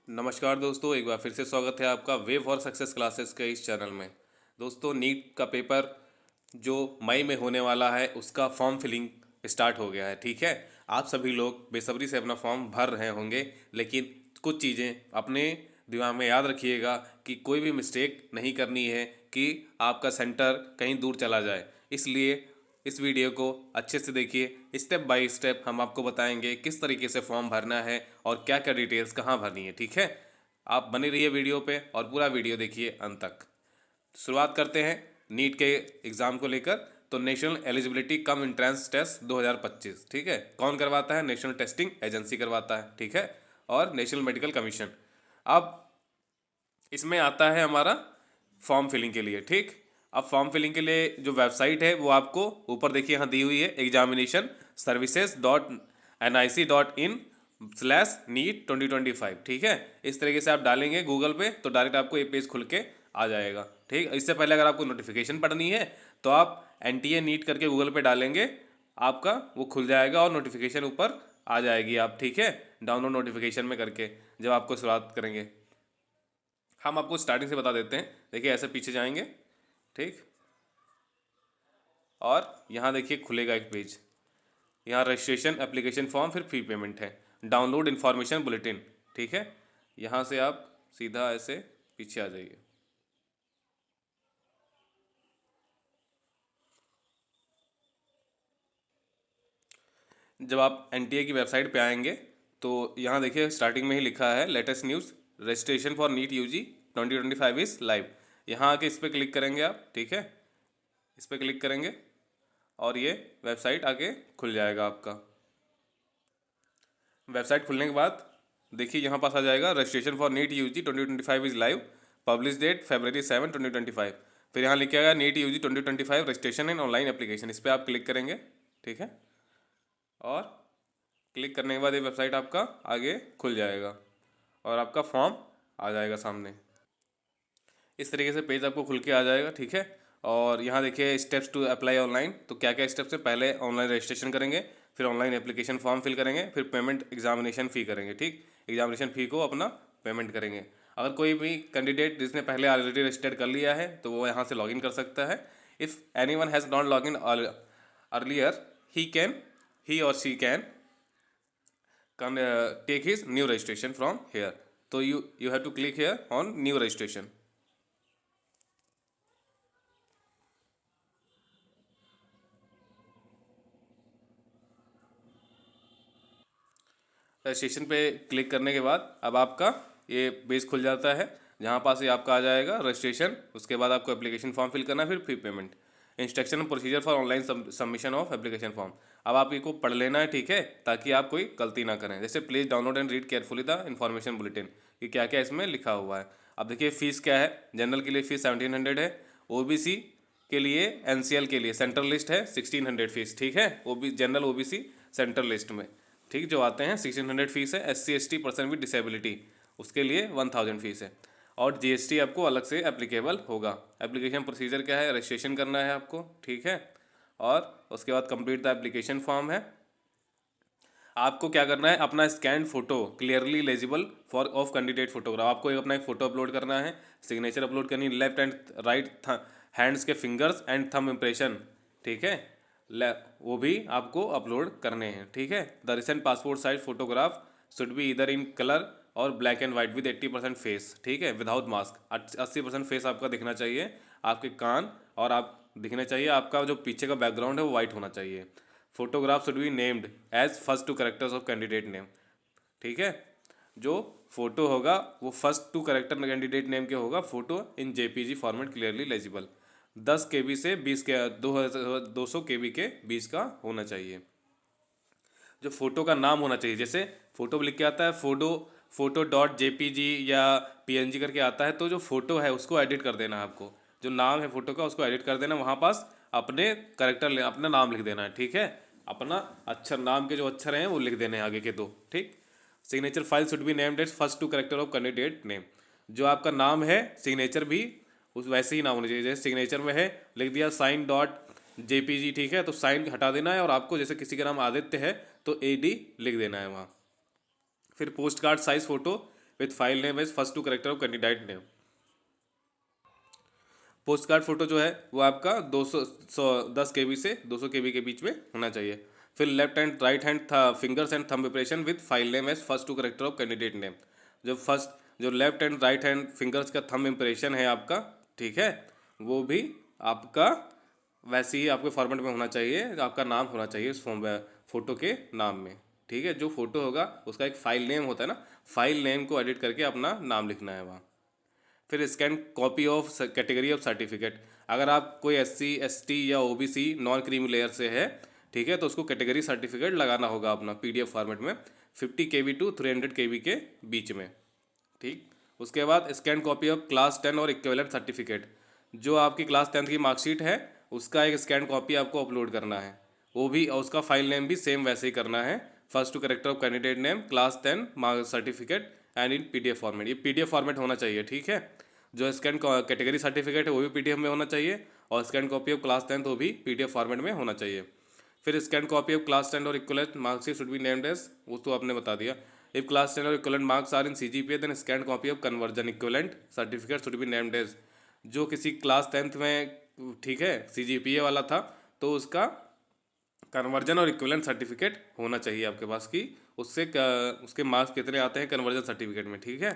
नमस्कार दोस्तों, एक बार फिर से स्वागत है आपका वे फॉर सक्सेस क्लासेस के इस चैनल में। दोस्तों, नीट का पेपर जो मई में होने वाला है उसका फॉर्म फिलिंग स्टार्ट हो गया है। ठीक है, आप सभी लोग बेसब्री से अपना फॉर्म भर रहे होंगे, लेकिन कुछ चीज़ें अपने दिमाग में याद रखिएगा कि कोई भी मिस्टेक नहीं करनी है कि आपका सेंटर कहीं दूर चला जाए। इसलिए इस वीडियो को अच्छे से देखिए। स्टेप बाय स्टेप हम आपको बताएंगे किस तरीके से फॉर्म भरना है और क्या क्या डिटेल्स कहाँ भरनी है। ठीक है, आप बने रहिए वीडियो पे और पूरा वीडियो देखिए अंत तक। शुरुआत करते हैं नीट के एग्ज़ाम को लेकर। तो national eligibility cum entrance test 2025, ठीक है, कौन करवाता है? नेशनल टेस्टिंग एजेंसी करवाता है। ठीक है, और नेशनल मेडिकल कमीशन। अब इसमें आता है हमारा फॉर्म फिलिंग के लिए। ठीक, अब फॉर्म फिलिंग के लिए जो वेबसाइट है वो आपको ऊपर देखिए यहाँ दी हुई है, examination services.nic.in/NEET 2025। ठीक है, इस तरीके से आप डालेंगे गूगल पे तो डायरेक्ट आपको ये पेज खुल के आ जाएगा। ठीक, इससे पहले अगर आपको नोटिफिकेशन पढ़नी है तो आप NTA नीट करके गूगल पे डालेंगे, आपका वो खुल जाएगा और नोटिफिकेशन ऊपर आ जाएगी। आप ठीक है, डाउनलोड नोटिफिकेशन में करके जब आपको शुरुआत करेंगे। हम आपको स्टार्टिंग से बता देते हैं। देखिए, ऐसे पीछे जाएंगे, ठीक, और यहाँ देखिए खुलेगा एक पेज। यहाँ रजिस्ट्रेशन एप्लीकेशन फॉर्म, फिर फी पेमेंट है, डाउनलोड इन्फॉर्मेशन बुलेटिन। ठीक है, यहाँ से आप सीधा ऐसे पीछे आ जाइए। जब आप NTA की वेबसाइट पे आएंगे तो यहाँ देखिए स्टार्टिंग में ही लिखा है latest news, registration for NEET UG 2025 is live. यहाँ आके इस पर क्लिक करेंगे आप। ठीक है, इस पर क्लिक करेंगे और ये वेबसाइट आके खुल जाएगा आपका। वेबसाइट खुलने के बाद देखिए यहाँ पास आ जाएगा registration for NEET UG 2025 is live, publish date February 7, 2025। फिर यहाँ लिखा गया NEET UG 2025 registration and online application, इस पर आप क्लिक करेंगे। ठीक है, और क्लिक करने के बाद ये वेबसाइट आपका आगे खुल जाएगा और आपका फॉर्म आ जाएगा सामने। इस तरीके से पेज आपको खुल के आ जाएगा। ठीक है, और यहाँ देखिए स्टेप्स टू अप्लाई ऑनलाइन। तो क्या क्या स्टेप्स है? पहले ऑनलाइन रजिस्ट्रेशन करेंगे, फिर ऑनलाइन एप्लीकेशन फॉर्म फिल करेंगे, फिर पेमेंट एग्जामिनेशन फ़ी करेंगे। ठीक, एग्जामिनेशन फ़ी को अपना पेमेंट करेंगे। अगर कोई भी कैंडिडेट जिसने पहले ऑलरेडी रजिस्टर्ड कर लिया है तो वो यहाँ से लॉगिन कर सकता है। If anyone has not log in earlier he और she can take his new registration from here. So you have to click here on new registration. Registration पे क्लिक करने के बाद अब आपका ये पेज खुल जाता है, जहाँ पास ये आपका आ जाएगा रजिस्ट्रेशन। उसके बाद आपको एप्लीकेशन फॉर्म फिल करना है, फिर fee payment, instruction and procedure for online submission of application form. अब आप इसको पढ़ लेना है, ठीक है, ताकि आप कोई गलती ना करें। जैसे please download and read carefully the information bulletin, कि क्या क्या इसमें लिखा हुआ है। अब देखिए फ़ीस क्या है। जनरल के लिए फ़ीस 1700 है, OBC के लिए NCL के लिए सेंट्रल लिस्ट है 1600 फीस। ठीक है, जनरल OBC सेंट्रल लिस्ट में, ठीक, जो आते हैं 1600 फीस है। SC ST person with disability उसके लिए 1000 फीस है, और GST आपको अलग से एप्लीकेबल होगा। एप्लीकेशन प्रोसीजर क्या है? रजिस्ट्रेशन करना है आपको। ठीक है, और उसके बाद कंप्लीट द एप्लीकेशन फॉर्म है। आपको क्या करना है? अपना scan photo clearly legible for of candidate photograph, आपको अपना एक फ़ोटो अपलोड करना है, सिग्नेचर अपलोड करनी, लेफ्ट एंड राइट हैंड्स के फिंगर्स एंड थंब इम्प्रेशन। ठीक है, वो भी आपको अपलोड करने हैं। ठीक है, the recent passport size photograph should B इधर इन कलर और black and white with 80% face. ठीक है, विदाउट मास्क, 80% फेस आपका दिखना चाहिए, आपके कान और आप दिखने चाहिए, आपका जो पीछे का बैकग्राउंड है वो वाइट होना चाहिए। Photograph should be named as first two characters of candidate name. ठीक है, जो फोटो होगा वो first two character candidate name के होगा। Photo in JPG format clearly legible, 10 KB से 20 के 200 KB के बीच का होना चाहिए। जो फोटो का नाम होना चाहिए, जैसे फोटो लिख के आता है फोटो.jpg या PNG करके आता है, तो जो फोटो है उसको एडिट कर देना है आपको। जो नाम है फोटो का उसको एडिट कर देना, वहाँ पास अपने करेक्टर अपना नाम लिख देना है। ठीक है, अपना अक्षर, नाम के जो अक्षर हैं वो लिख देने हैं आगे के दो। ठीक, signature file should be named as first two character of candidate name. जो आपका नाम है सिग्नेचर भी उस वैसे ही नाम होना चाहिए, जैसे सिग्नेचर में है लिख दिया sign.jpg। ठीक है, तो साइन हटा देना है और आपको जैसे किसी का नाम आदित्य है तो AD लिख देना है वहाँ। फिर post card size photo with file name as first two character of candidate name. Post card photo जो है वो आपका 10 KB से 200 KB के बीच में होना चाहिए। फिर left and right hand fingers and thumb impression with file name as first two character of candidate name. जो left and right hand fingers का थंब इंप्रेशन है आपका, ठीक है, वो भी आपका वैसे ही आपके फॉर्मेट में होना चाहिए, आपका नाम होना चाहिए उस फोटो के नाम में, ठीक है। जो फोटो होगा उसका एक फाइल नेम होता है ना, फाइल नेम को एडिट करके अपना नाम लिखना है वहाँ। फिर scan copy of category of certificate. अगर आप कोई SC ST या OBC नॉन क्रीमी लेयर से है, ठीक है, तो उसको कैटेगरी सर्टिफिकेट लगाना होगा अपना PDF फॉर्मेट में 50 KB टू 300 KB के बीच में, ठीक। उसके बाद scan copy of class 10 or equivalent certificate. जो आपकी क्लास 10 की मार्कशीट है उसका एक स्कैन कॉपी आपको अपलोड करना है, वो भी, और उसका फाइल नेम भी सेम वैसे ही करना है, first two character of candidate name class 10 mark certificate and in PDF format. ये PDF फॉर्मेट होना चाहिए, ठीक है। जो स्कैन कैटेगरी सर्टिफिकेट है वो भी PDF में होना चाहिए, और स्कैन कॉपी ऑफ क्लास 10 वो भी PDF फॉर्मेट में होना चाहिए। फिर scan copy of class 10 or equivalent marks should be named as, वो तो आपने बता दिया। If class 10 or equivalent marks are in CGPA then scan copy of conversion equivalent certificate should be named as. जो किसी क्लास 10th में, ठीक है, CGPA वाला था, तो उसका कन्वर्जन और इक्विवेलेंट सर्टिफिकेट होना चाहिए आपके पास की उससे उसके मार्क्स कितने आते हैं कन्वर्जन सर्टिफिकेट में, ठीक है।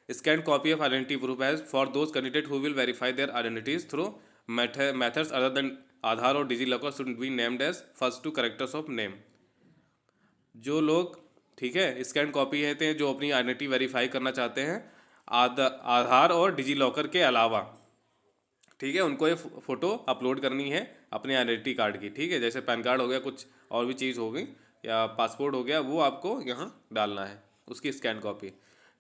Scan copy of identity proof as for those candidate who will verify their identities through methods other than Aadhaar और DigiLocker should be named as first two characters of name. जो लोग, ठीक है, scan copy है जो अपनी identity verify करना चाहते हैं आधार और डिजी लॉकर के अलावा, ठीक है, उनको ये फ़ोटो अपलोड करनी है अपने आइडेंटिटी कार्ड की, ठीक है। जैसे पैन कार्ड हो गया, कुछ और भी चीज़ हो गई, या पासपोर्ट हो गया, वो आपको यहाँ डालना है उसकी स्कैन कॉपी।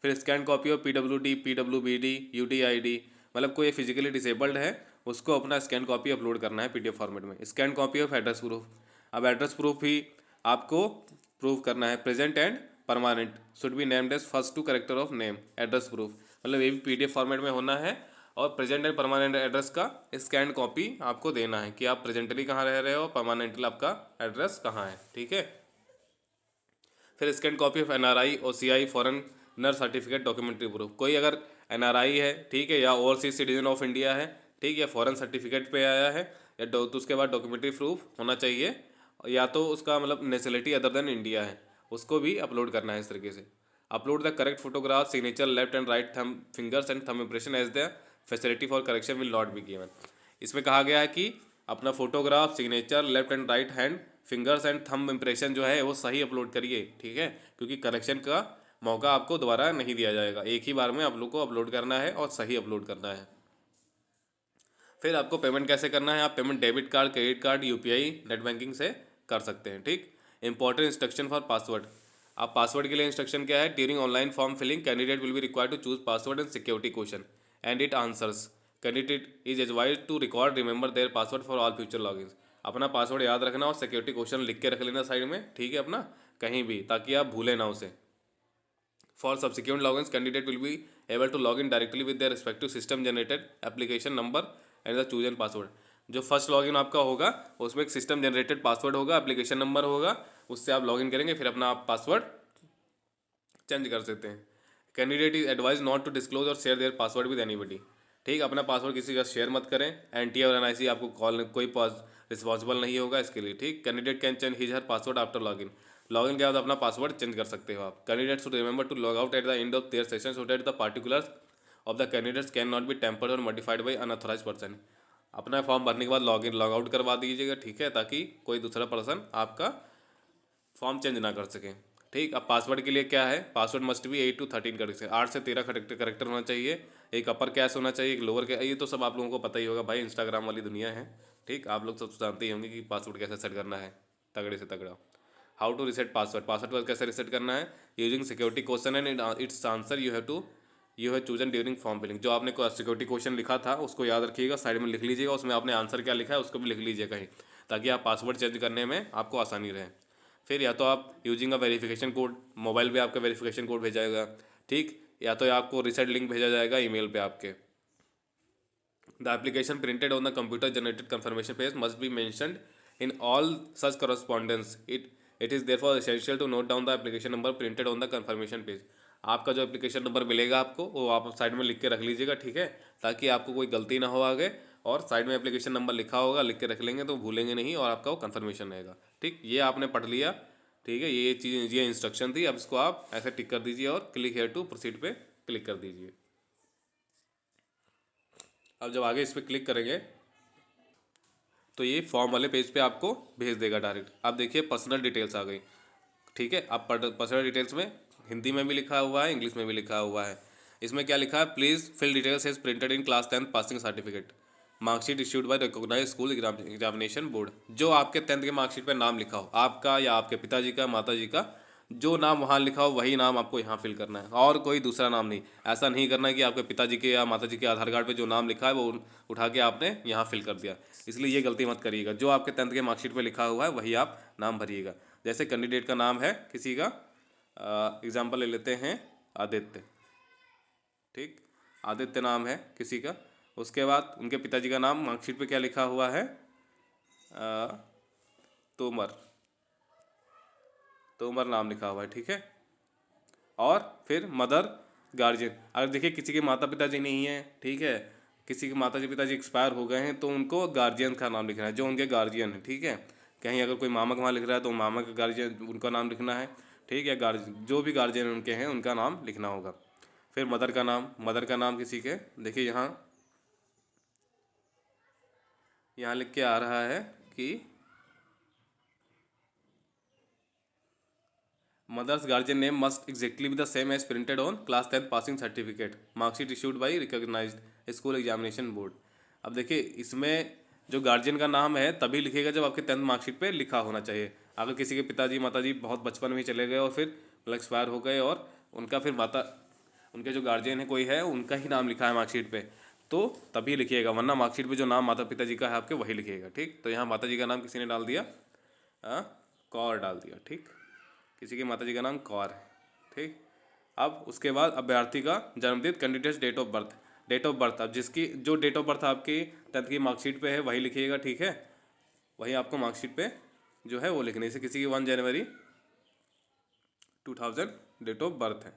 फिर scan copy of PWD PWBD UTID, मतलब कोई फिजिकली डिसेबल्ड है उसको अपना स्कैन कॉपी अपलोड करना है PDF फॉर्मेट में। Scan copy of address proof. अब एड्रेस प्रूफ भी आपको प्रूफ करना है, present and permanent should be named as first two character of name address proof, मतलब ये भी PDF फॉर्मेट में होना है। और प्रेजेंट एंड परमानेंट एड्रेस का स्कैन कॉपी आपको देना है कि आप प्रेजेंटली कहाँ रह रहे हो, परमानेंटली आपका एड्रेस कहाँ है, ठीक है। फिर scan copy of NRI OCI foreigner certificate documentary proof. कोई अगर NRI है, ठीक है, या ओवरसीज सिटीजन ऑफ इंडिया है, ठीक, या फॉरेन सर्टिफिकेट पे आया है, या तो उसके बाद डॉक्यूमेंट्री प्रूफ होना चाहिए, या तो उसका मतलब नेशनलिटी अदर देन इंडिया है, उसको भी अपलोड करना है इस तरीके से। Upload the correct photograph signature left and right thumb fingers and thumb impression as the facility for correction will not be given. इसमें कहा गया है कि अपना photograph signature left and right hand fingers and thumb impression जो है वो सही अपलोड करिए, ठीक है, क्योंकि करेक्शन का मौका आपको दोबारा नहीं दिया जाएगा, एक ही बार में आप लोग को अपलोड करना है और सही अपलोड करना है। फिर आपको पेमेंट कैसे करना है, आप payment debit card, credit card, UPI, net banking से कर सकते हैं, ठीक। Important instruction for password. आप पासवर्ड के लिए इंस्ट्रक्शन क्या है, during online form filling candidate will be required to choose password and security question and it answers. Candidate is advised to record remember their password for all future logins. अपना password याद रखना और security question लिख के रख लेना side में, ठीक है, अपना कहीं भी, ताकि आप भूलें ना उसे। For subsequent logins candidate will be able to log in directly with their respective system generated application number and the chosen password। जो फर्स्ट लॉगिन आपका होगा उसमें एक सिस्टम जनरेटेड पासवर्ड होगा, एप्लीकेशन नंबर होगा, उससे आप लॉगिन करेंगे, फिर अपना आप पासवर्ड चेंज कर सकते हैं। Candidate is advise not to disclose और share their password with anybody. ठीक, अपना पासवर्ड किसी का शेयर मत करें, NTA और NIC आपको कॉल कोई रिस्पॉन्सिबल नहीं होगा इसके लिए, ठीक। Candidate can change his her password after login. Login के बाद अपना पासवर्ड चेंज कर सकते हो आप। Candidate should remember to log out at the end of their session so that the particulars of the candidates can not be tampered or modified by unauthorise person. अपना form भरने के बाद login log out करवा दीजिएगा, ठीक है, ताकि कोई दूसरा पर्सन आपका फॉर्म चेंज ना कर सके, ठीक। अब पासवर्ड के लिए क्या है, पासवर्ड मस्ट भी 8 to 13 करेक्टर, 8 से 13 करेक्टर होना चाहिए, एक अपर कैश होना चाहिए, एक लोअर कैश, ये तो सब आप लोगों को पता ही होगा भाई, इंस्टाग्राम वाली दुनिया है, ठीक। आप लोग सब जानते ही होंगे कि पासवर्ड कैसे सेट करना है तगड़े से तगड़ा। How to reset password, password कैसे रिसेट करना है, using security question and its answer you have chosen during form filling. जो आपने सिक्योरिटी क्वेश्चन लिखा था उसको याद रखिएगा, साइड में लिख लीजिएगा, उसमें आपने आंसर क्या लिखा है उसको भी लिख लीजिएगा कहीं, ताकि आप पासवर्ड चेंज करने में आपको आसानी रहे। फिर या तो आप using a verification code, mobile पे आपका वेरिफिकेशन कोड भेजा जाएगा, ठीक, या तो आपको रिसेट लिंक भेजा जाएगा ईमेल पे आपके। The application printed on the computer generated confirmation page must be mentioned in all such correspondence. It is therefore essential to note down the application number printed on the confirmation page. आपका जो application number मिलेगा आपको वो आप side में लिख के रख लीजिएगा, ठीक है, ताकि आपको कोई गलती ना हो आगे। और साइड में एप्लीकेशन नंबर लिखा होगा, लिख के रख लेंगे तो भूलेंगे नहीं और आपका वो कन्फर्मेशन रहेगा। ठीक, ये आपने पढ़ लिया, ठीक है, ये चीज़, ये इंस्ट्रक्शन थी। अब इसको आप ऐसे टिक कर दीजिए और क्लिक हेयर टू प्रोसीड पे क्लिक कर दीजिए। अब जब आगे इस पर क्लिक करेंगे तो ये फॉर्म वाले पेज पे आपको भेज देगा डायरेक्ट। आप देखिए पर्सनल डिटेल्स आ गई, ठीक है। अब पर्सनल डिटेल्स में हिंदी में भी लिखा हुआ है, इंग्लिश में भी लिखा हुआ है। इसमें क्या लिखा है, please fill details as printed in class 10 passing certificate, marksheet issued by recognised school examination board. जो आपके 10th के मार्कशीट पे नाम लिखा हो, आपका या आपके पिताजी का, माताजी का, जो नाम वहाँ लिखा हो वही नाम आपको यहाँ फिल करना है, और कोई दूसरा नाम नहीं। ऐसा नहीं करना है कि आपके पिताजी के या माताजी के आधार कार्ड पे जो नाम लिखा है वो उठा के आपने यहाँ फिल कर दिया। इसलिए ये गलती मत करिएगा, जो आपके 10th के मार्कशीट पे लिखा हुआ है वही आप नाम भरिएगा। जैसे कैंडिडेट का नाम है किसी का, एग्जाम्पल ले लेते हैं आदित्य, ठीक, आदित्य नाम है किसी का। उसके बाद उनके पिताजी का नाम मार्कशीट पे क्या लिखा हुआ है, तोमर, तोमर नाम लिखा हुआ है, ठीक है। और फिर मदर गार्जियन, अगर देखिए किसी के माता पिताजी नहीं है, ठीक है, किसी के माता जी पिताजी एक्सपायर हो गए हैं तो उनको गार्जियन का नाम लिखना है, जो उनके गार्जियन है, ठीक है। कहीं अगर कोई मामा का वहाँ लिख रहा है तो मामा का गार्जियन उनका नाम लिखना है, ठीक है। जो भी गार्जियन उनके हैं उनका नाम लिखना होगा। फिर मदर का नाम, मदर का नाम किसी के, देखिए यहाँ लिख के आ रहा है कि mother's guardian name must exactly be the same as printed on class 10 passing certificate, marksheet issued by recognised school examination board. अब देखिए इसमें जो गार्जियन का नाम है तभी लिखेगा जब आपके 10th मार्कशीट पे लिखा होना चाहिए। अगर किसी के पिताजी माताजी बहुत बचपन में ही चले गए और फिर एक्सपायर हो गए और उनका फिर उनके जो गार्जियन है कोई है उनका ही नाम लिखा है मार्कशीट पे, तो तभी लिखिएगा, वरना मार्कशीट पे जो नाम माता पिताजी का है आपके वही लिखिएगा, ठीक। तो यहाँ माता जी का नाम किसी ने डाल दिया, कौर डाल दिया, ठीक, किसी के माताजी का नाम कौर है, ठीक। अब उसके बाद अभ्यर्थी का जन्मतिथि, candidate date of birth, date of birth, अब जिसकी जो डेट ऑफ बर्थ आपकी 10th की मार्कशीट पे है वही लिखिएगा, ठीक है। वही आपको मार्कशीट पे जो है वो लिखने से, किसी की 1 जनवरी 2000 डेट ऑफ बर्थ है,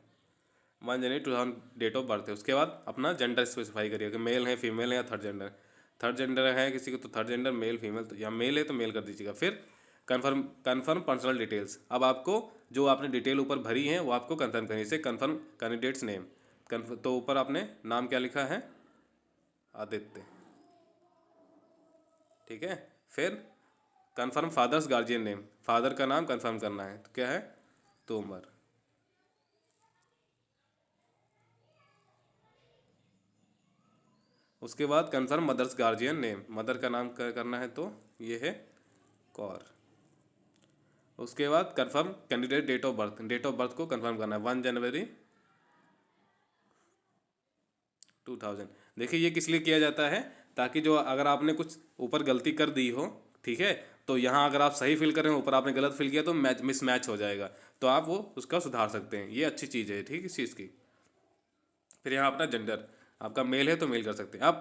1 जनवरी 2000 डेट ऑफ बर्थ है। उसके बाद अपना जेंडर स्पेसिफाई करिएगा कि मेल है, फीमेल है या थर्ड जेंडर है किसी को तो थर्ड जेंडर, मेल फीमेल, तो या मेल है तो मेल कर दीजिएगा। फिर कन्फर्म पर्सनल डिटेल्स, अब आपको जो आपने डिटेल ऊपर भरी है वो आपको कन्फर्म करनी है। कन्फर्म कैंडिडेट्स नेम, तो ऊपर आपने नाम क्या लिखा है, आदित्य, ठीक है। फिर confirm father's guardian name, father का नाम कन्फर्म करना है, तो क्या है, तोमर। उसके बाद confirm mother's guardian name, mother का नाम करना है तो ये है कौर। उसके बाद confirm candidate date of birth, date of birth को कन्फर्म करना है 1 जनवरी 2000। देखिए ये किस लिए किया जाता है, ताकि जो अगर आपने कुछ ऊपर गलती कर दी हो, ठीक है, तो यहाँ अगर आप सही फिल कर रहे हो, ऊपर आपने गलत फिल किया तो मिसमैच हो जाएगा, तो आप वो उसका सुधार सकते हैं। ये अच्छी चीज़ है, ठीक, इस चीज़ की। फिर यहाँ अपना जेंडर, आपका मेल है तो मेल कर सकते हैं। अब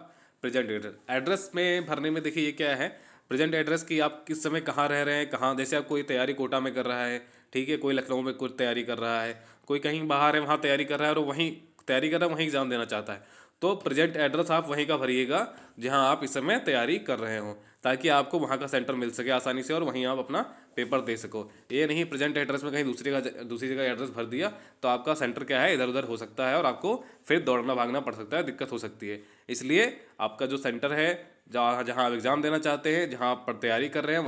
प्रेजेंट एड्रेस में भरने में देखिए ये क्या है, प्रेजेंट एड्रेस की आप किस समय कहाँ रह रहे हैं, कहाँ, जैसे आप कोई तैयारी कोटा में कर रहा है, ठीक है, कोई लखनऊ में कुछ तैयारी कर रहा है, कोई कहीं बाहर है वहाँ तैयारी कर रहा है और वहीं तैयारी कर रहा है, वहीं एग्ज़ाम देना चाहता है, तो प्रेजेंट एड्रेस आप वहीं का भरिएगा जहाँ आप इस समय तैयारी कर रहे हो, ताकि आपको वहाँ का सेंटर मिल सके आसानी से और वहीं आप अपना पेपर दे सको। ये नहीं प्रेजेंट एड्रेस में कहीं दूसरी जगह एड्रेस भर दिया तो आपका सेंटर क्या है, इधर उधर हो सकता है और आपको फिर दौड़ना भागना पड़ सकता है, दिक्कत हो सकती है। इसलिए आपका जो सेंटर है, जहाँ जहाँ आप एग्ज़ाम देना चाहते हैं, जहाँ आप पर तैयारी कर रहे हैं,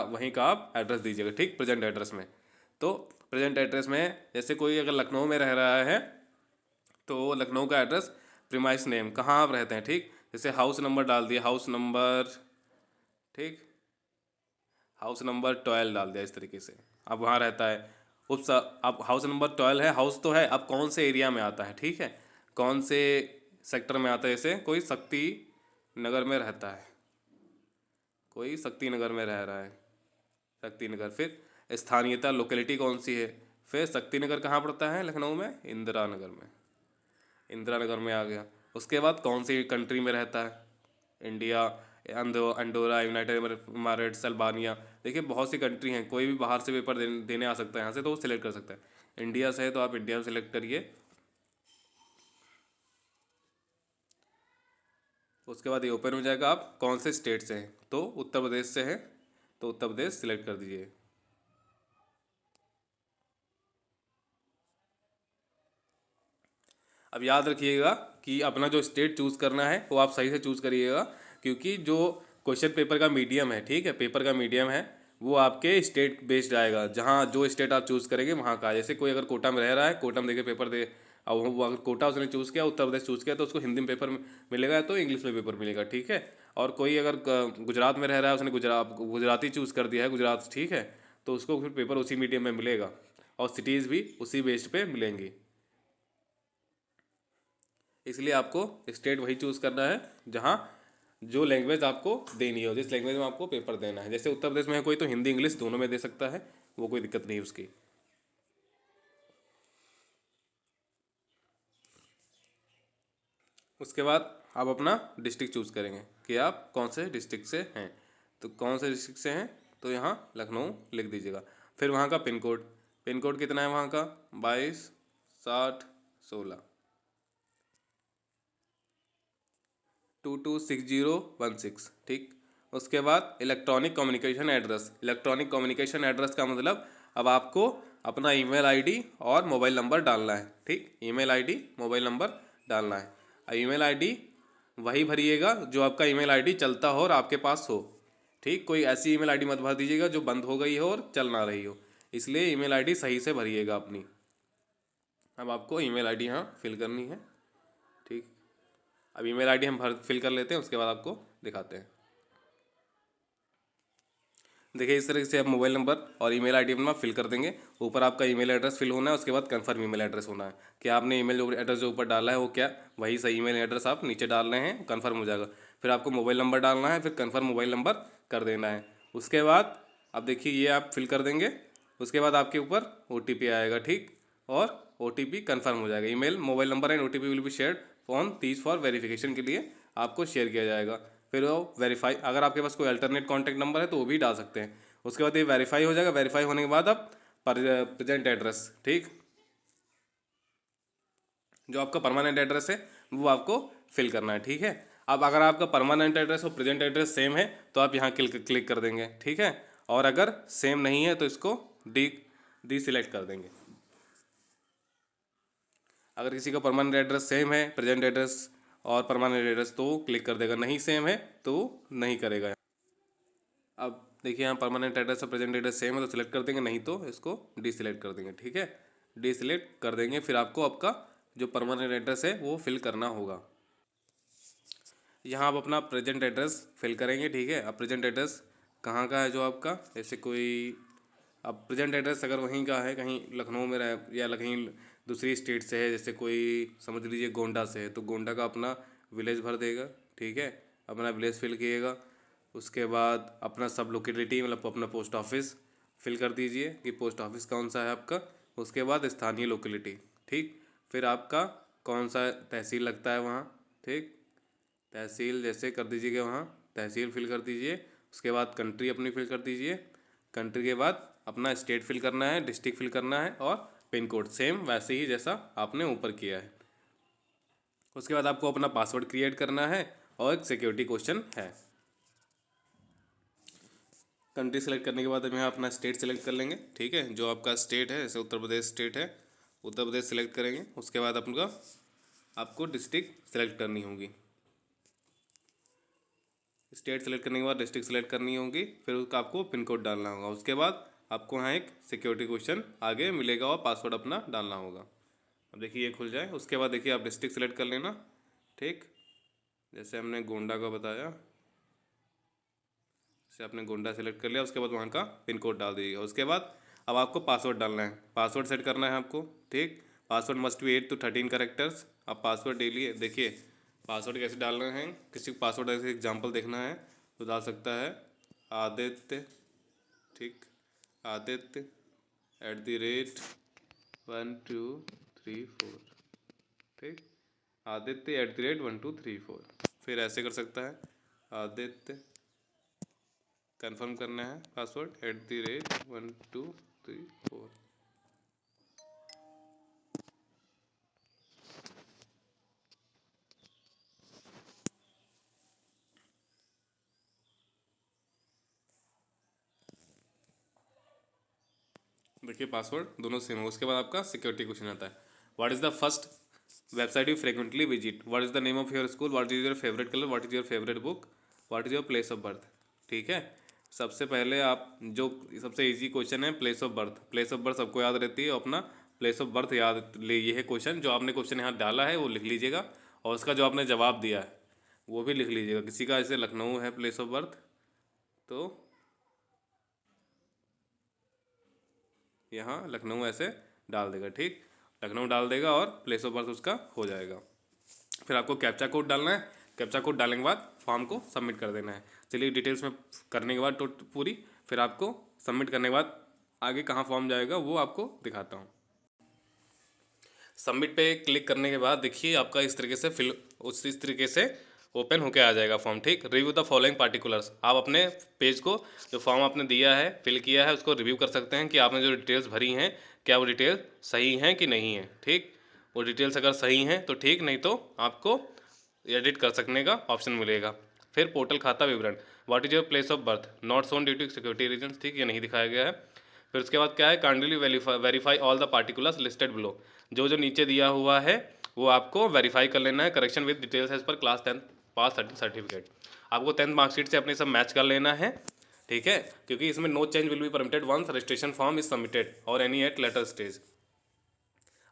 वहीं का आप एड्रेस दीजिएगा, ठीक, प्रेजेंट एड्रेस में। तो प्रेजेंट एड्रेस में जैसे कोई अगर लखनऊ में रह रहा है तो लखनऊ का एड्रेस, प्रीमाइस नेम, कहाँ आप रहते हैं, ठीक, जैसे हाउस नंबर डाल दिया, हाउस नंबर, ठीक, हाउस नंबर 12 डाल दिया, इस तरीके से अब वहाँ रहता है। अब हाउस नंबर 12 है, हाउस तो है, अब कौन से एरिया में आता है, ठीक है, कौन से सेक्टर में आता है, जैसे कोई शक्ति नगर में रहता है, कोई शक्ति नगर में रह रहा है, शक्ति नगर। फिर स्थानीयता, लोकेलिटी कौन सी है, फिर शक्ति नगर कहाँ पड़ता है, लखनऊ में इंदिरा नगर में, इंदिरा नगर में आ गया। उसके बाद कौन सी कंट्री में रहता है, India, Andorra, United Arab Emirates, Albania, देखिए बहुत सी कंट्री हैं, कोई भी बाहर से पेपर देने आ सकता है यहाँ से, तो वो सिलेक्ट कर सकता है। इंडिया से है तो आप इंडिया में सेलेक्ट करिए, उसके बाद ये ओपन हो जाएगा। आप कौन से स्टेट से हैं, तो उत्तर प्रदेश से हैं तो उत्तर प्रदेश सिलेक्ट कर दीजिए। अब याद रखिएगा कि अपना जो स्टेट चूज़ करना है वो आप सही से चूज़ करिएगा, क्योंकि जो क्वेश्चन पेपर का मीडियम है, ठीक है, पेपर का मीडियम है, वो आपके स्टेट बेस्ड आएगा। जहाँ जो स्टेट आप चूज़ करेंगे वहाँ का, जैसे कोई अगर कोटा में रह रहा है, कोटा में देके पेपर दे, और वो अगर कोटा उसने चूज़ किया, उत्तर प्रदेश चूज़ किया, तो उसको हिंदी में पेपर मिलेगा तो इंग्लिश में पेपर मिलेगा, ठीक है। और कोई अगर गुजरात में रह रहा है, उसने गुजराती चूज़ कर दिया है, गुजरात, ठीक है, तो उसको फिर पेपर उसी मीडियम में मिलेगा और सिटीज़ भी उसी बेस्ड पे मिलेंगी। इसलिए आपको स्टेट वही चूज़ करना है जहाँ जो लैंग्वेज आपको देनी हो, जिस लैंग्वेज में आपको पेपर देना है। जैसे उत्तर प्रदेश में है कोई, तो हिंदी इंग्लिश दोनों में दे सकता है, वो कोई दिक्कत नहीं है उसकी। उसके बाद आप अपना डिस्ट्रिक्ट चूज़ करेंगे कि आप कौन से डिस्ट्रिक्ट से हैं। तो कौन से डिस्ट्रिक्ट से हैं, तो यहाँ लखनऊ लिख दीजिएगा। फिर वहाँ का पिन कोड, पिन कोड कितना है वहाँ का, 226016, 226016, ठीक। उसके बाद electronic communication address, electronic communication address का मतलब अब आपको अपना ईमेल आईडी और मोबाइल नंबर डालना है, ठीक। ईमेल आईडी मोबाइल नंबर डालना है। ईमेल आईडी वही भरिएगा जो आपका ईमेल आईडी चलता हो और आपके पास हो, ठीक। कोई ऐसी ईमेल आईडी मत भर दीजिएगा जो बंद हो गई हो और चल ना रही हो, इसलिए ईमेल आईडी सही से भरिएगा अपनी। अब आपको ईमेल आईडी यहाँ फिल करनी है, ठीक। अब ईमेल आईडी हम भर फिल कर लेते हैं, उसके बाद आपको दिखाते हैं। देखिए इस तरीके से आप मोबाइल नंबर और ईमेल आईडी अपना फिल कर देंगे। ऊपर आपका ईमेल एड्रेस फिल होना है, उसके बाद कंफर्म ईमेल एड्रेस होना है कि आपने ईमेल एड्रेस जो ऊपर डाला है वो क्या वही सही ईमेल एड्रेस आप नीचे डाल रहे हैं, कंफर्म हो जाएगा। फिर आपको मोबाइल नंबर डालना है, फिर कंफर्म मोबाइल नंबर कर देना है। उसके बाद अब देखिए ये आप फिल कर देंगे, उसके बाद आपके ऊपर OTP आएगा, ठीक। और OTP कंफर्म हो जाएगा। Email mobile number and OTP will be shared on 30 for verification के लिए आपको शेयर किया जाएगा। फिर वो वेरीफाई, अगर आपके पास कोई अल्टरनेट कॉन्टैक्ट नंबर है तो वो भी डाल सकते हैं। उसके बाद ये वेरीफाई हो जाएगा। वेरीफाई होने के बाद अब प्रेजेंट एड्रेस, ठीक, जो आपका परमानेंट एड्रेस है वो आपको फिल करना है, ठीक है। अब अगर आपका परमानेंट एड्रेस और प्रेजेंट एड्रेस सेम है तो आप यहाँ क्लिक कर देंगे, ठीक है। और अगर सेम नहीं है तो इसको डी सिलेक्ट कर देंगे। अगर किसी का परमानेंट एड्रेस सेम है, प्रेजेंट एड्रेस और परमानेंट एड्रेस, तो क्लिक कर देगा। नहीं सेम है तो नहीं करेगा। अब देखिए यहाँ परमानेंट एड्रेस और प्रेजेंट एड्रेस सेम है तो सिलेक्ट कर देंगे, नहीं तो इसको डी सिलेक्ट कर देंगे, ठीक है। डी सिलेक्ट कर देंगे। फिर आपको आपका जो परमानेंट एड्रेस है वो फिल करना होगा। यहाँ आप अपना प्रेजेंट एड्रेस फिल करेंगे, ठीक है। अब प्रेजेंट एड्रेस कहाँ का है जो आपका, जैसे कोई अब प्रेजेंट एड्रेस अगर वहीं का है, कहीं लखनऊ में रह या कहीं दूसरी स्टेट से है, जैसे कोई समझ लीजिए गोंडा से है, तो गोंडा का अपना विलेज भर देगा, ठीक है। अपना विलेज फिल किएगा। उसके बाद अपना सब लोकेलिटी मतलब अपना पोस्ट ऑफिस फिल कर दीजिए कि पोस्ट ऑफिस कौन सा है आपका। उसके बाद स्थानीय लोकेलिटी, ठीक। फिर आपका कौन सा तहसील लगता है वहाँ, ठीक। तहसील जैसे कर दीजिएगा, वहाँ तहसील फिल कर दीजिए। उसके बाद कंट्री अपनी फिल कर दीजिए। कंट्री के बाद अपना स्टेट फिल करना है, डिस्ट्रिक्ट फिल करना है और पिन कोड सेम वैसे ही जैसा आपने ऊपर किया है। उसके बाद आपको अपना पासवर्ड क्रिएट करना है और एक सिक्योरिटी क्वेश्चन है। कंट्री सेलेक्ट करने के बाद हम यहाँ अपना स्टेट सेलेक्ट कर लेंगे, ठीक है। जो आपका स्टेट है, जैसे उत्तर प्रदेश स्टेट है, उत्तर प्रदेश सेलेक्ट करेंगे। उसके बाद अपना आपको डिस्ट्रिक्ट सेलेक्ट करनी होगी। स्टेट सेलेक्ट करने के बाद डिस्ट्रिक्ट सेलेक्ट करनी होगी। फिर उसका आपको पिन कोड डालना होगा। उसके बाद आपको यहाँ एक सिक्योरिटी क्वेश्चन आगे मिलेगा और पासवर्ड अपना डालना होगा। अब देखिए ये खुल जाए। उसके बाद देखिए आप डिस्ट्रिक्ट सेलेक्ट कर लेना, ठीक। जैसे हमने गोंडा का बताया, जैसे आपने गोंडा सेलेक्ट कर लिया। उसके बाद वहाँ का पिन कोड डाल दीजिएगा। उसके बाद अब आपको पासवर्ड डालना है, पासवर्ड सेट करना है आपको, ठीक। Password must be 8 to 13 characters. आप पासवर्ड डेली देखिए पासवर्ड कैसे डालना है। किसी को पासवर्ड ऐसे एग्जाम्पल देखना है तो डाल सकता है आदित्य, ठीक, आदित्य @ 1234, ठीक, आदित्य @ 1234। फिर ऐसे कर सकता है आदित्य, कंफर्म करना है पासवर्ड @1234। देखिए पासवर्ड दोनों सेम है। उसके बाद आपका सिक्योरिटी क्वेश्चन आता है, what is the first website you frequently visit, what is the name of your school, what is your favourite colour, what is your favourite book, what is your place of birth. ठीक है, सबसे पहले आप जो सबसे easy question है place of birth, place of birth सबको याद रहती है, अपना प्लेस ऑफ बर्थ याद ले, ये है क्वेश्चन, जो आपने क्वेश्चन यहाँ डाला है वो लिख लीजिएगा और उसका जो आपने जवाब दिया है वो भी लिख लीजिएगा। किसी का ऐसे लखनऊ है प्लेस ऑफ बर्थ तो यहाँ लखनऊ ऐसे डाल देगा, ठीक, लखनऊ डाल देगा और प्लेस ऑफ बर्थ उसका हो जाएगा। फिर आपको कैप्चा कोड डालना है, कैप्चा कोड डालने के बाद फॉर्म को सबमिट कर देना है। चलिए डिटेल्स में करने के बाद तो पूरी, फिर आपको सबमिट करने के बाद आगे कहाँ फॉर्म जाएगा वो आपको दिखाता हूँ। सबमिट पे क्लिक करने के बाद देखिए आपका इस तरीके से इस तरीके से ओपन होके आ जाएगा फॉर्म, ठीक। रिव्यू द फॉलोइंग पार्टिकुलर्स, आप अपने पेज को जो फॉर्म आपने दिया है फिल किया है उसको रिव्यू कर सकते हैं कि आपने जो डिटेल्स भरी हैं क्या वो डिटेल्स सही हैं कि नहीं है, ठीक। वो डिटेल्स अगर सही हैं तो ठीक, नहीं तो आपको एडिट कर सकने का ऑप्शन मिलेगा। फिर पोर्टल खाता विवरण, what is your place of birth, not shown due to security reason, ठीक, ये नहीं दिखाया गया है। फिर उसके बाद क्या है, kindly verify all the particulars listed below, जो जो नीचे दिया हुआ है वो आपको वेरीफाई कर लेना है। Correction with details as per class 10 pass certificate, आपको 10th मार्कशीट से अपने सब मैच कर लेना है, ठीक है, क्योंकि इसमें no change will be permitted once registration form is submitted or any at later stage.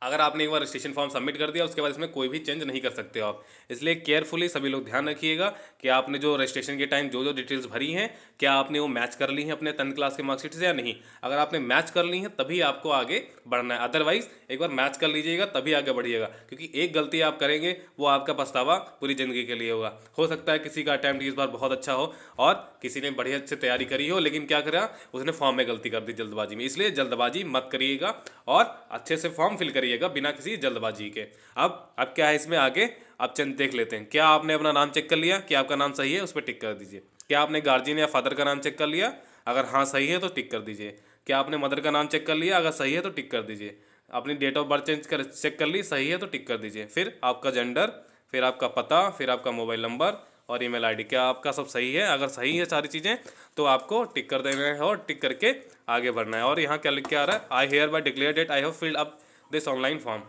अगर आपने एक बार रजिस्ट्रेशन फॉर्म सबमिट कर दिया उसके बाद इसमें कोई भी चेंज नहीं कर सकते हो आप, इसलिए केयरफुली सभी लोग ध्यान रखिएगा कि आपने जो रजिस्ट्रेशन के टाइम जो जो डिटेल्स भरी हैं क्या आपने वो मैच कर ली हैं अपने 10th क्लास के मार्कशीट से या नहीं। अगर आपने मैच कर ली हैं तभी आपको आगे बढ़ना है, अदरवाइज एक बार मैच कर लीजिएगा तभी आगे बढ़िएगा, क्योंकि एक गलती आप करेंगे वो आपका पछतावा पूरी ज़िंदगी के लिए होगा। हो सकता है किसी का अटैम्प्ट इस बार बहुत अच्छा हो और किसी ने बढ़िया से तैयारी करी हो, लेकिन क्या करा उसने फॉर्म में गलती कर दी जल्दबाजी में, इसलिए जल्दबाजी मत करिएगा और अच्छे से फॉर्म फिल करिएगा बिना किसी जल्दबाजी के। अब क्या है इसमें आगे, आप चंद देख लेते हैं। क्या आपने अपना नाम चेक कर लिया कि आपका नाम सही है, उस पर टिक कर दीजिए। क्या आपने गार्जियन या फादर का नाम चेक कर लिया, अगर हाँ सही है तो टिक कर दीजिए। क्या आपने मदर का नाम चेक कर लिया, अगर सही है तो टिक कर दीजिए। अपनी डेट ऑफ बर्थ चेक कर ली, सही है तो टिक कर दीजिए। फिर आपका जेंडर, फिर आपका पता, फिर आपका मोबाइल नंबर और ईमेल आईडी, क्या आपका सब सही है, अगर सही है सारी चीज़ें तो आपको टिक कर देना है और टिक करके आगे बढ़ना है। और यहाँ क्या लिख के आ रहा है, I hereby declare that I have filled up this online form.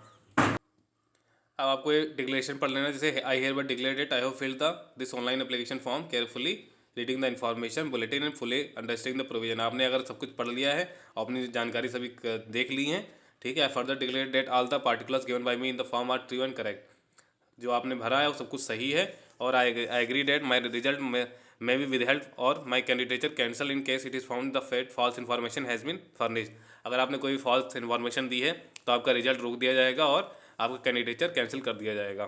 अब आपको ये डिक्लेरेशन पढ़ लेना, जैसे I hereby declare that I have filled the this online application form carefully reading the information bulletin and fully understanding the provision. आपने अगर सब कुछ पढ़ लिया है अपनी जानकारी सभी देख ली हैं, ठीक है। Further declare that all the particulars given by me in the form are true and correct, जो आपने भरा है वो सब कुछ सही है। और I agree that my result may be withheld और my candidature cancel in case it is found the that false information has been furnished. अगर आपने कोई फॉल्स इन्फॉर्मेशन दी है तो आपका रिजल्ट रोक दिया जाएगा और आपका कैंडिडेचर कैंसिल कर दिया जाएगा।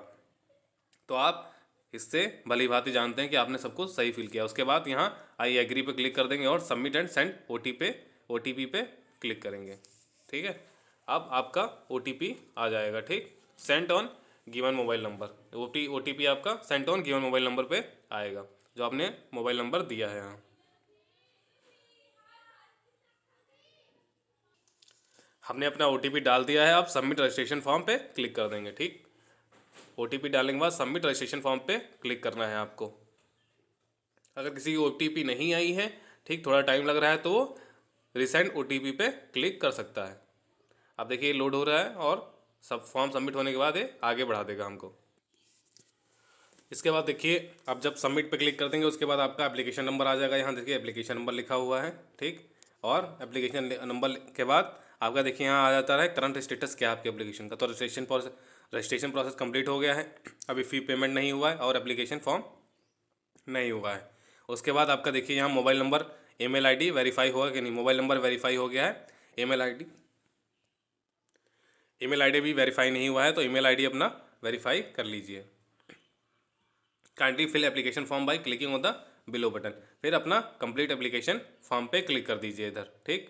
तो आप इससे भली भांति जानते हैं कि आपने सब कुछ सही फिल किया। उसके बाद यहाँ आई एग्री पे क्लिक कर देंगे और सबमिट एंड सेंड OTP पे क्लिक करेंगे, ठीक है। अब आपका OTP आ जाएगा, ठीक, send on given mobile number. OTP आपका send on given mobile number पे आएगा जो आपने मोबाइल नंबर दिया है यहाँ। हमने अपना OTP डाल दिया है, आप सबमिट रजिस्ट्रेशन फॉर्म पे क्लिक कर देंगे, ठीक। OTP डालने के बाद सबमिट रजिस्ट्रेशन फॉर्म पे क्लिक करना है आपको। अगर किसी की OTP नहीं आई है, ठीक, थोड़ा टाइम लग रहा है तो वो रिसेंड OTP पे क्लिक कर सकता है। अब देखिए लोड हो रहा है और सब फॉर्म सबमिट होने के बाद ये आगे बढ़ा देगा हमको। इसके बाद देखिए अब जब सबमिट पे क्लिक कर देंगे उसके बाद आपका एप्लीकेशन नंबर आ जाएगा। यहाँ देखिए एप्लीकेशन नंबर लिखा हुआ है, ठीक, और एप्लीकेशन नंबर के बाद आपका देखिए यहाँ आ जाता है करंट स्टेटस क्या है आपके एप्लीकेशन का। तो रजिस्ट्रेशन प्रोसेस कंप्लीट हो गया है, अभी फ़ी पेमेंट नहीं हुआ है और एप्लीकेशन फॉर्म नहीं हुआ है। उसके बाद आपका देखिए यहाँ mobile number email ID verify हुआ कि नहीं, मोबाइल नंबर वेरीफाई हो गया है, ईमेल आईडी भी वेरीफाई नहीं हुआ है तो ईमेल आईडी अपना वेरीफाई कर लीजिए। Kindly fill application form by clicking on the below button, फिर अपना कंप्लीट एप्लीकेशन फॉर्म पे क्लिक कर दीजिए इधर, ठीक।